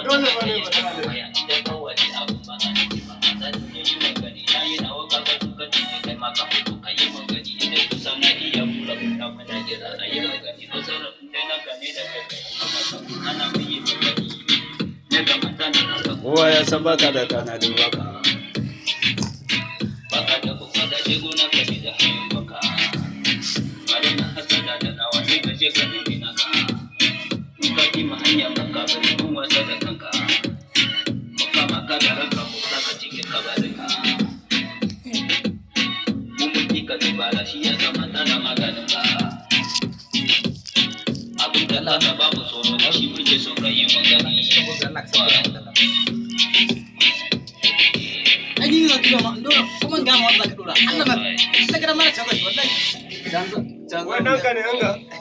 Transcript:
dole ba ne ba ta da kowa ya san baka da tanadin waka baka da kuka da jego na kaji da hanyar baka bari na hasada da nawa sai ka je ka nemi naka in ka ki ma hanya baka bari kun wasa da kanka maka maka da ranka mu saka cikin kabarinka mun mutu ka dubara shi ya zama tana maganin ka abin da Allah ba mu tsoro da shi muke so ka yi magana Ini nggak juga mak, cuma nggak mau tak kedua. Allah mak, kita kena mana coba, wallahi. Jangan, jangan.